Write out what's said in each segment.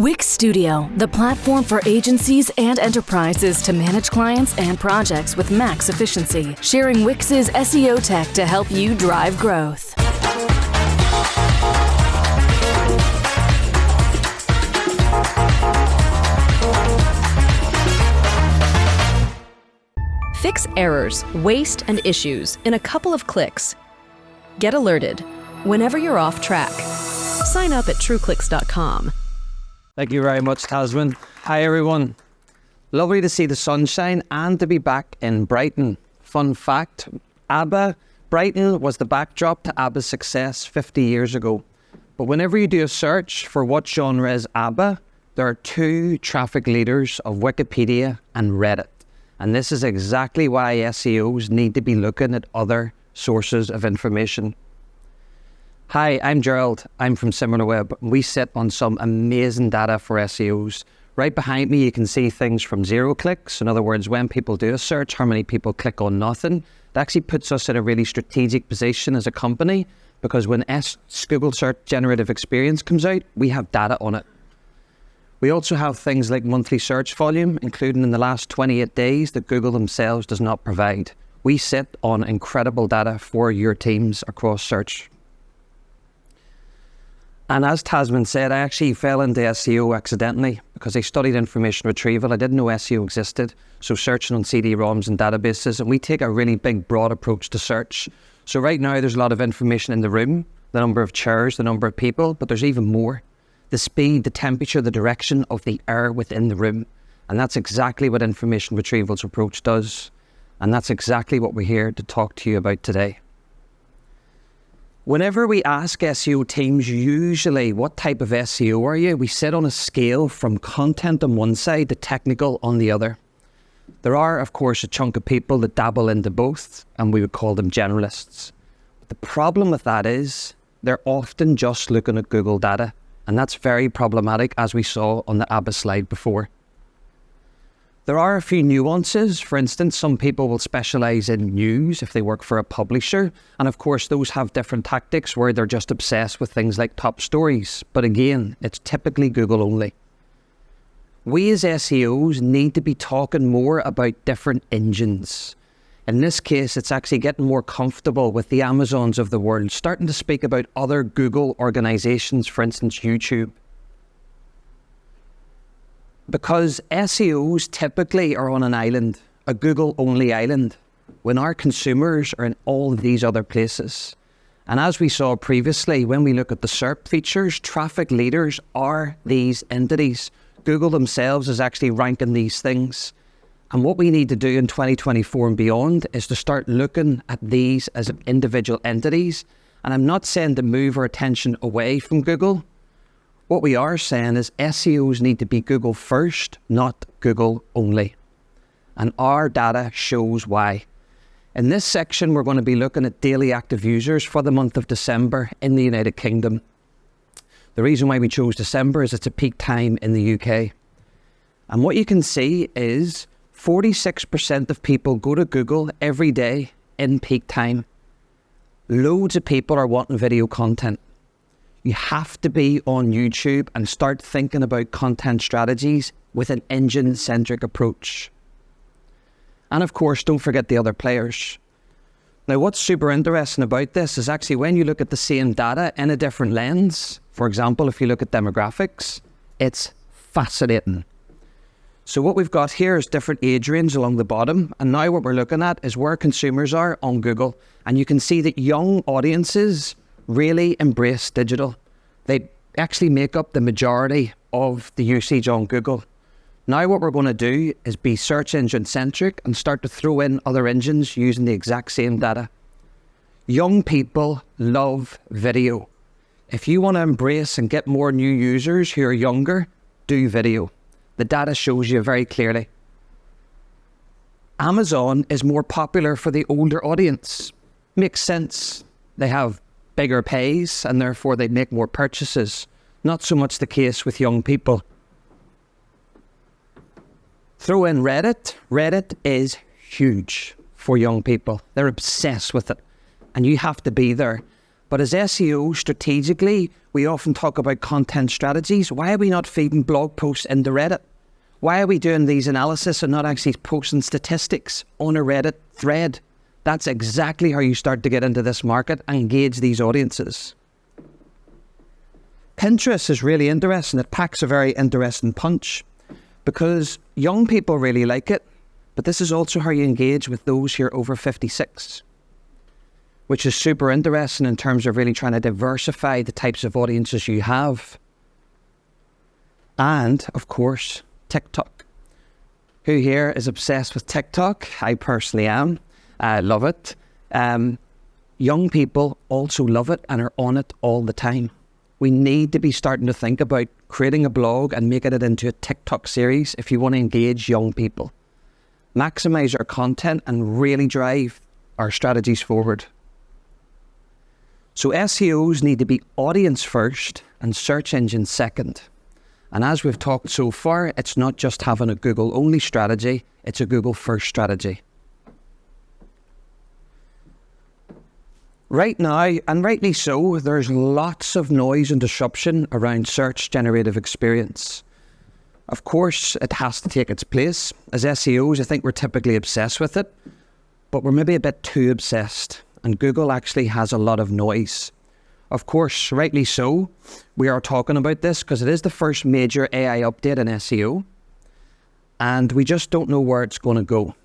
Wix Studio, the platform for agencies and enterprises to manage clients and projects with max efficiency, sharing Wix's SEO tech to help you drive growth. Fix errors, waste, and issues in a couple of clicks. Get alerted whenever you're off track. Sign up at trueclicks.com. Thank you very much, Tasman. Hi, everyone. Lovely to see the sunshine and to be back in Brighton. Fun fact, Brighton was the backdrop to ABBA's success 50 years ago. But whenever you do a search for what genre is ABBA, there are two traffic leaders of Wikipedia and Reddit. And this is exactly why SEOs need to be looking at other sources of information. Hi, I'm Gerald. I'm from SimilarWeb. We sit on some amazing data for SEOs. Right behind me, you can see things from 0 clicks. In other words, when people do a search, how many people click on nothing. It actually puts us in a really strategic position as a company, because when Google Search Generative Experience comes out, we have data on it. We also have things like monthly search volume, including in the last 28 days that Google themselves does not provide. We sit on incredible data for your teams across search. And as Tasman said, I actually fell into SEO accidentally because I studied information retrieval. I didn't know SEO existed, so searching on CD-ROMs and databases, and we take a really big, broad approach to search. So right now there's a lot of information in the room, the number of chairs, the number of people, but there's even more. The speed, the temperature, the direction of the air within the room. And that's exactly what information retrieval's approach does. And that's exactly what we're here to talk to you about today. Whenever we ask SEO teams, usually, what type of SEO are you? We sit on a scale from content on one side to technical on the other. There are, of course, a chunk of people that dabble into both, and we would call them generalists. But the problem with that is they're often just looking at Google data. And that's very problematic, as we saw on the ABBA slide before. There are a few nuances. For instance, some people will specialise in news if they work for a publisher. And of course, those have different tactics where they're just obsessed with things like top stories. But again, it's typically Google only. We as SEOs need to be talking more about different engines. In this case, it's actually getting more comfortable with the Amazons of the world, starting to speak about other Google organisations, for instance, YouTube. Because SEOs typically are on an island, a Google-only island, when our consumers are in all of these other places. And as we saw previously, when we look at the SERP features, traffic leaders are these entities. Google themselves is actually ranking these things. And what we need to do in 2024 and beyond is to start looking at these as individual entities. And I'm not saying to move our attention away from Google. What we are saying is SEOs need to be Google first, not Google only. And our data shows why. In this section, we're going to be looking at daily active users for the month of December in the United Kingdom. The reason why we chose December is it's a peak time in the UK. And what you can see is 46% of people go to Google every day in peak time. Loads of people are wanting video content. You have to be on YouTube and start thinking about content strategies with an engine-centric approach. And of course, don't forget the other players. Now, what's super interesting about this is actually when you look at the same data in a different lens, for example, if you look at demographics, it's fascinating. So what we've got here is different age range along the bottom. And now what we're looking at is where consumers are on Google. And you can see that young audiences really embrace digital. They actually make up the majority of the usage on Google. Now what we're going to do is be search engine centric and start to throw in other engines using the exact same data. Young people love video. If you want to embrace and get more new users who are younger, do video. The data shows you very clearly. Amazon is more popular for the older audience. Makes sense. They have bigger pays and therefore they make more purchases. Not so much the case with young people. Throw in Reddit. Reddit is huge for young people. They're obsessed with it. And you have to be there. But as SEO, strategically, we often talk about content strategies. Why are we not feeding blog posts into Reddit? Why are we doing these analysis and not actually posting statistics on a Reddit thread? That's exactly how you start to get into this market and engage these audiences. Pinterest is really interesting. It packs a very interesting punch because young people really like it, but this is also how you engage with those who are over 56, which is super interesting in terms of really trying to diversify the types of audiences you have. And, of course, TikTok. Who here is obsessed with TikTok? I personally am. I love it. Young people also love it and are on it all the time. We need to be starting to think about creating a blog and making it into a TikTok series if you want to engage young people. Maximize our content and really drive our strategies forward. So SEOs need to be audience first and search engine second. And as we've talked so far, it's not just having a Google only strategy, it's a Google first strategy. Right now, and rightly so, there's lots of noise and disruption around search generative experience. Of course, it has to take its place. As SEOs, I think we're typically obsessed with it, but we're maybe a bit too obsessed. And Google actually has a lot of noise. Of course, rightly so, we are talking about this because it is the first major AI update in SEO, and we just don't know where it's going to go.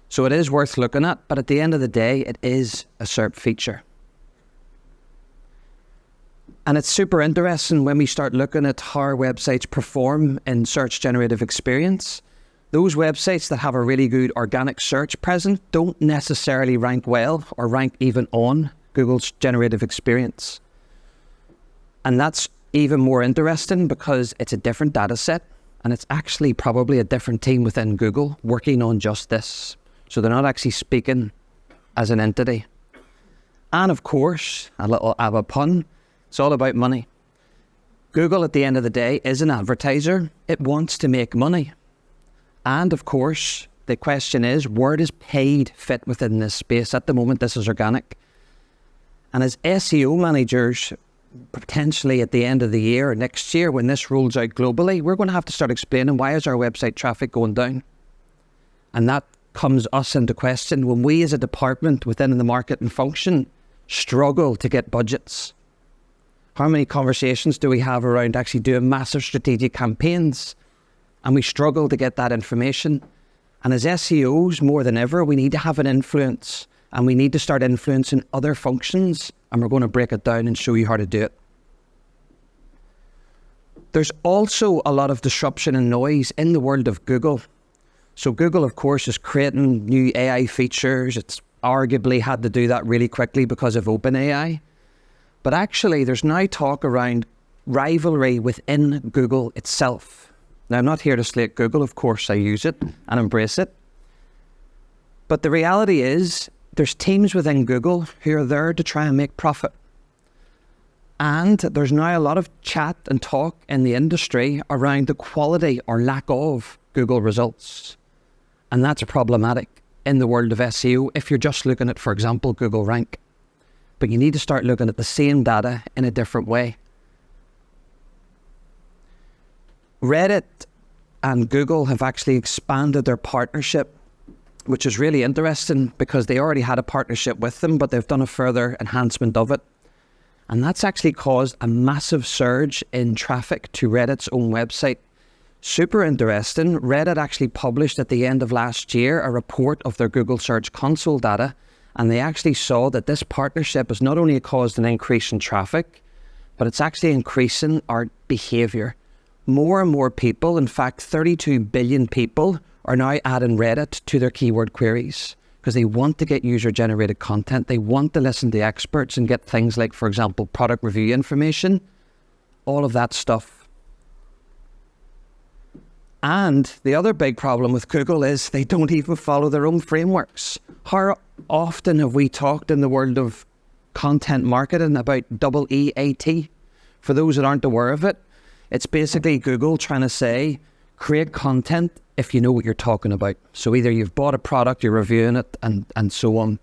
So it is worth looking at, but at the end of the day, it is a SERP feature. And it's super interesting when we start looking at how our websites perform in search generative experience. Those websites that have a really good organic search present don't necessarily rank well or rank even on Google's generative experience. And that's even more interesting because it's a different data set and it's actually probably a different team within Google working on just this. So they're not actually speaking as an entity. And of course, a little ABBA pun, it's all about money. Google at the end of the day is an advertiser. It wants to make money. And of course, the question is, where does paid fit within this space? At the moment, this is organic. And as SEO managers, potentially at the end of the year or next year, when this rolls out globally, we're going to have to start explaining why is our website traffic going down? And that comes us into question when we as a department within the market and function struggle to get budgets. How many conversations do we have around actually doing massive strategic campaigns and we struggle to get that information? And as SEOs, more than ever, we need to have an influence and we need to start influencing other functions, and we're going to break it down and show you how to do it. There's also a lot of disruption and noise in the world of Google. So Google, of course, is creating new AI features. It's arguably had to do that really quickly because of OpenAI. But actually, there's now talk around rivalry within Google itself. Now, I'm not here to slate Google. Of course, I use it and embrace it. But the reality is, there's teams within Google who are there to try and make profit. And there's now a lot of chat and talk in the industry around the quality or lack of Google results. And that's problematic in the world of SEO if you're just looking at, for example, Google Rank. But you need to start looking at the same data in a different way. Reddit and Google have actually expanded their partnership, which is really interesting because they already had a partnership with them, but they've done a further enhancement of it. And that's actually caused a massive surge in traffic to Reddit's own website. Super interesting. Reddit actually published at the end of last year a report of their Google Search Console data, and they actually saw that this partnership has not only caused an increase in traffic, but it's actually increasing our behaviour. More and more people, in fact 32 billion people, are now adding Reddit to their keyword queries because they want to get user-generated content. They want to listen to experts and get things like, for example, product review information, all of that stuff. And the other big problem with Google is they don't even follow their own frameworks. How often have we talked in the world of content marketing about EEAT? For those that aren't aware of it, it's basically Google trying to say, create content if you know what you're talking about. So either you've bought a product, you're reviewing it, and so on.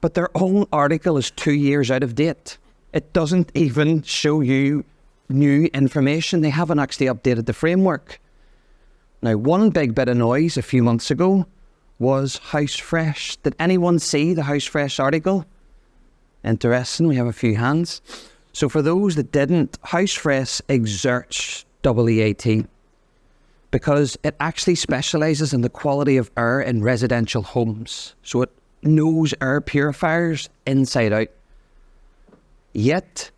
but their own article is 2 years out of date. It doesn't even show you new information. They haven't actually updated the framework. Now, one big bit of noise a few months ago was House Fresh. Did anyone see the House Fresh article? Interesting, we have a few hands. So for those that didn't, House Fresh exerts EEAT because it actually specialises in the quality of air in residential homes. So it knows air purifiers inside out. Yet,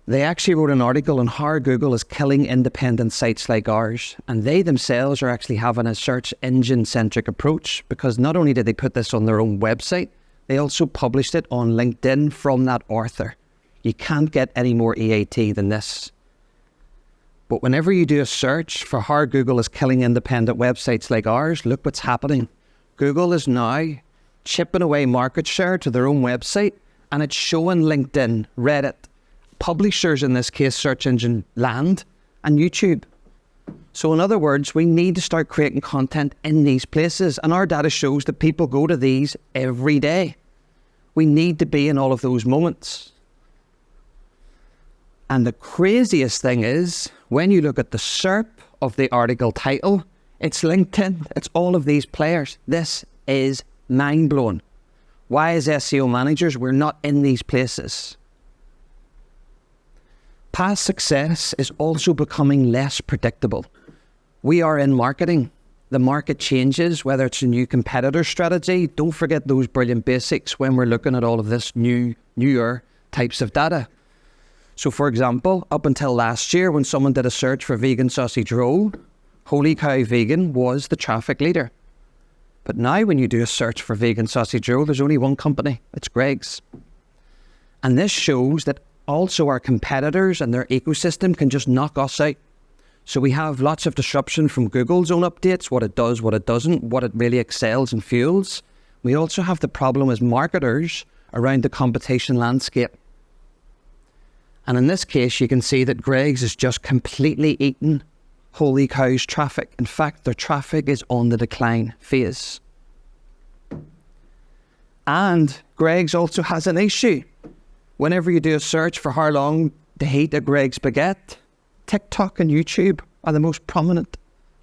they actually wrote an article on how Google is killing independent sites like ours. And they themselves are actually having a search engine-centric approach because not only did they put this on their own website, they also published it on LinkedIn from that author. You can't get any more EAT than this. But whenever you do a search for how Google is killing independent websites like ours, look what's happening. Google is now chipping away market share to their own website, and it's showing LinkedIn, Reddit, publishers in this case, search engine land, and YouTube. So in other words, we need to start creating content in these places, and our data shows that people go to these every day. We need to be in all of those moments. And the craziest thing is, when you look at the SERP of the article title, it's LinkedIn, it's all of these players. This is mind-blowing. Why as SEO managers, we're not in these places? Past success is also becoming less predictable. We are in marketing. The market changes, whether it's a new competitor strategy. Don't forget those brilliant basics when we're looking at all of this newer types of data. So for example, up until last year when someone did a search for vegan sausage roll, Holy Cow Vegan was the traffic leader. But now when you do a search for vegan sausage roll, there's only one company, it's Greggs. And this shows that also our competitors and their ecosystem can just knock us out. So we have lots of disruption from Google's own updates, what it does, what it doesn't, what it really excels and fuels. We also have the problem as marketers around the competition landscape. And in this case, you can see that Greggs is just completely eaten Holy Cow's traffic. In fact, their traffic is on the decline phase. And Greggs also has an issue. Whenever you do a search for how long to heat a Greggs baguette, TikTok and YouTube are the most prominent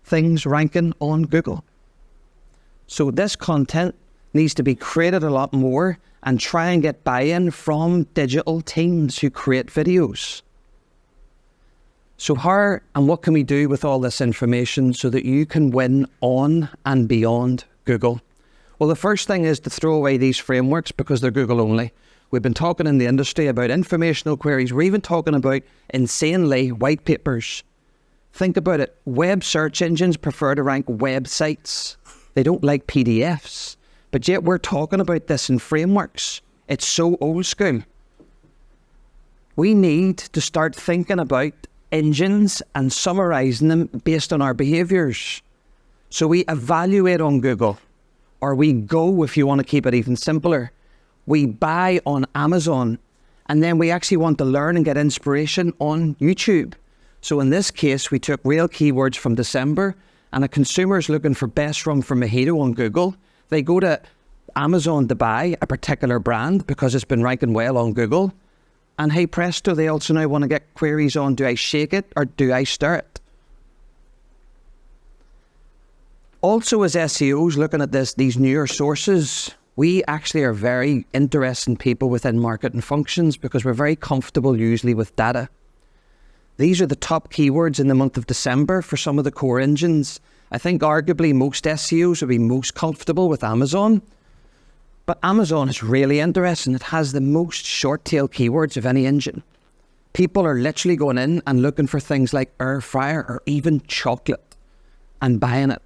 things ranking on Google. So this content needs to be created a lot more and try and get buy-in from digital teams who create videos. So how and what can we do with all this information so that you can win on and beyond Google? Well, the first thing is to throw away these frameworks because they're Google only. We've been talking in the industry about informational queries. We're even talking about insanely white papers. Think about it. Web search engines prefer to rank websites. They don't like PDFs. But yet we're talking about this in frameworks. It's so old school. We need to start thinking about engines and summarising them based on our behaviours. So we evaluate on Google, or we go, if you want to keep it even simpler, we buy on Amazon, and then we actually want to learn and get inspiration on YouTube. So in this case, we took real keywords from December, and a consumer is looking for best rum for mojito on Google. They go to Amazon to buy a particular brand because it's been ranking well on Google. And hey presto, they also now want to get queries on, do I shake it or do I stir it? Also as SEOs looking at these newer sources, we actually are very interesting people within marketing functions because we're very comfortable usually with data. These are the top keywords in the month of December for some of the core engines. I think arguably most SEOs would be most comfortable with Amazon. But Amazon is really interesting. It has the most short tail keywords of any engine. People are literally going in and looking for things like air fryer or even chocolate and buying it.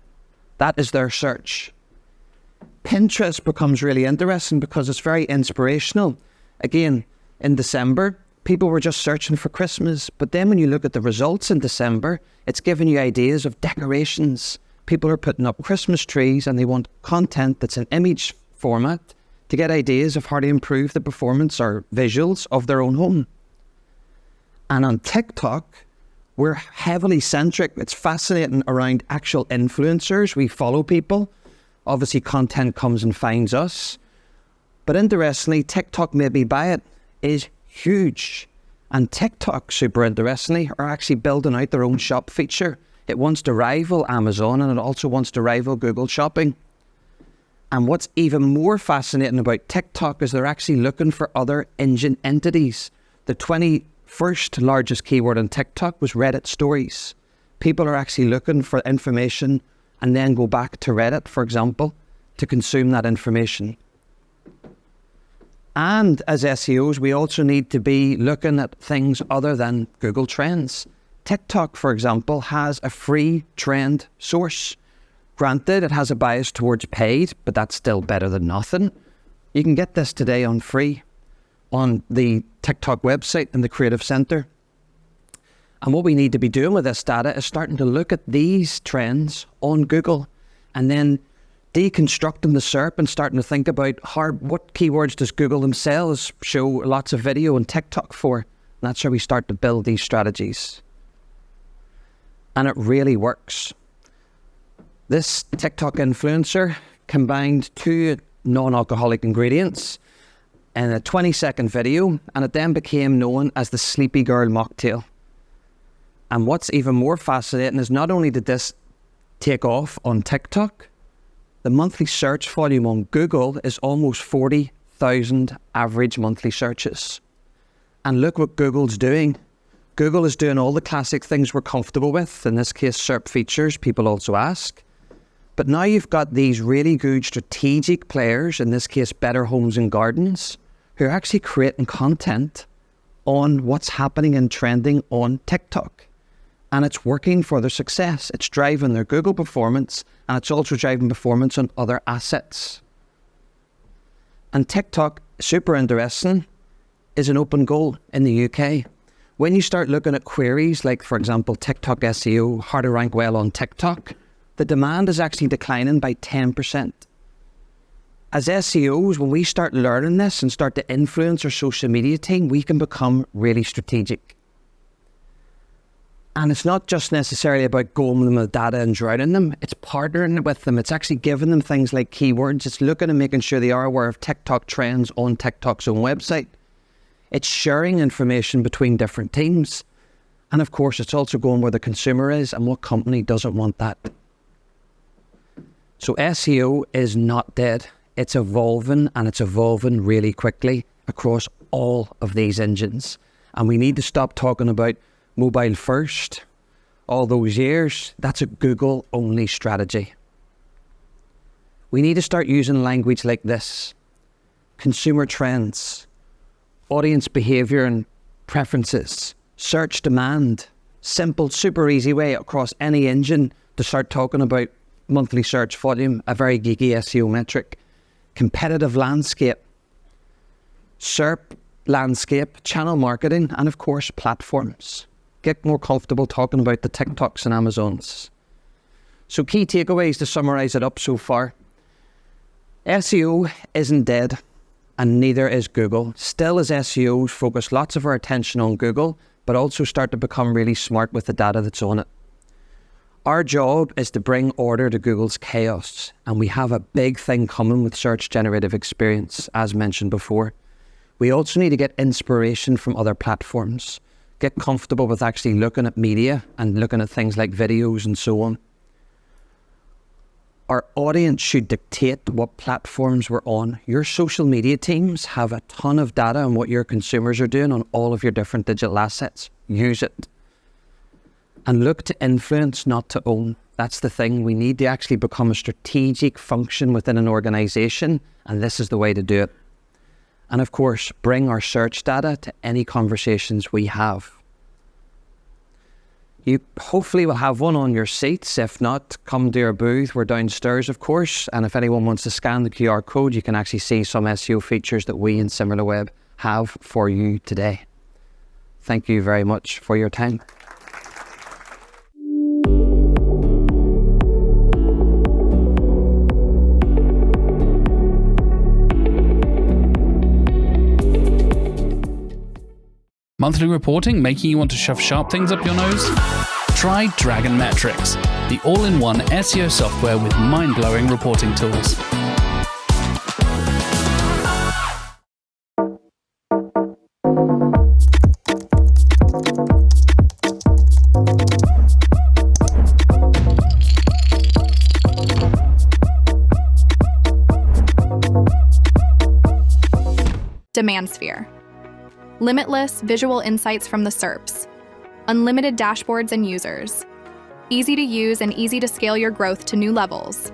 That is their search. Pinterest becomes really interesting because it's very inspirational. Again, in December, people were just searching for Christmas. But then when you look at the results in December, it's giving you ideas of decorations. People are putting up Christmas trees and they want content that's in image format to get ideas of how to improve the performance or visuals of their own home. And on TikTok, we're heavily centric. It's fascinating around actual influencers. We follow people. Obviously, content comes and finds us. But interestingly, TikTok made me buy it is huge. And TikTok, super interestingly, are actually building out their own shop feature. It wants to rival Amazon, and it also wants to rival Google Shopping. And what's even more fascinating about TikTok is they're actually looking for other engine entities. The 21st largest keyword on TikTok was Reddit stories. People are actually looking for information and then go back to Reddit, for example, to consume that information. And as SEOs, we also need to be looking at things other than Google Trends. TikTok, for example, has a free trend source. Granted, it has a bias towards paid, but that's still better than nothing. You can get this today on free on the TikTok website in the Creative Center. And what we need to be doing with this data is starting to look at these trends on Google and then deconstructing the SERP and starting to think about what keywords does Google themselves show lots of video on TikTok for. And that's how we start to build these strategies. And it really works. This TikTok influencer combined 2 non-alcoholic ingredients in a 20-second video, and it then became known as the Sleepy Girl Mocktail. And what's even more fascinating is not only did this take off on TikTok, the monthly search volume on Google is almost 40,000 average monthly searches. And look what Google's doing. Google is doing all the classic things we're comfortable with, in this case SERP features, people also ask. But now you've got these really good strategic players, in this case Better Homes and Gardens, who are actually creating content on what's happening and trending on TikTok. And it's working for their success. It's driving their Google performance, and it's also driving performance on other assets. And TikTok, super interesting, is an open goal in the UK. When you start looking at queries like, for example, TikTok SEO, how to rank well on TikTok, the demand is actually declining by 10%. As SEOs, when we start learning this and start to influence our social media team, we can become really strategic. And it's not just necessarily about going with them with data and drowning them. It's partnering with them. It's actually giving them things like keywords. It's looking and making sure they are aware of TikTok trends on TikTok's own website. It's sharing information between different teams. And of course, it's also going where the consumer is, and what company doesn't want that. So SEO is not dead. It's evolving, and it's evolving really quickly across all of these engines. And we need to stop talking about mobile first, all those years. That's a Google only strategy. We need to start using language like this: consumer trends, audience behavior and preferences, search demand. Simple, super easy way across any engine to start talking about monthly search volume, a very geeky SEO metric. Competitive landscape, SERP landscape, channel marketing, and of course platforms. Get more comfortable talking about the TikToks and Amazons. So key takeaways to summarize it up so far. SEO isn't dead, and neither is Google. Still, as SEOs, focus lots of our attention on Google, but also start to become really smart with the data that's on it. Our job is to bring order to Google's chaos, and we have a big thing coming with search generative experience, as mentioned before. We also need to get inspiration from other platforms. Get comfortable with actually looking at media and looking at things like videos and so on. Our audience should dictate what platforms we're on. Your social media teams have a ton of data on what your consumers are doing on all of your different digital assets. Use it. And look to influence, not to own. That's the thing. We need to actually become a strategic function within an organization, and this is the way to do it. And of course, bring our search data to any conversations we have. You hopefully will have one on your seats. If not, come to our booth. We're downstairs, of course. And if anyone wants to scan the QR code, you can actually see some SEO features that we in SimilarWeb have for you today. Thank you very much for your time. Monthly reporting making you want to shove sharp things up your nose? Try Dragon Metrics, the all-in-one SEO software with mind-blowing reporting tools. Demand sphere. Limitless visual insights from the SERPs. Unlimited dashboards and users. Easy to use and easy to scale your growth to new levels.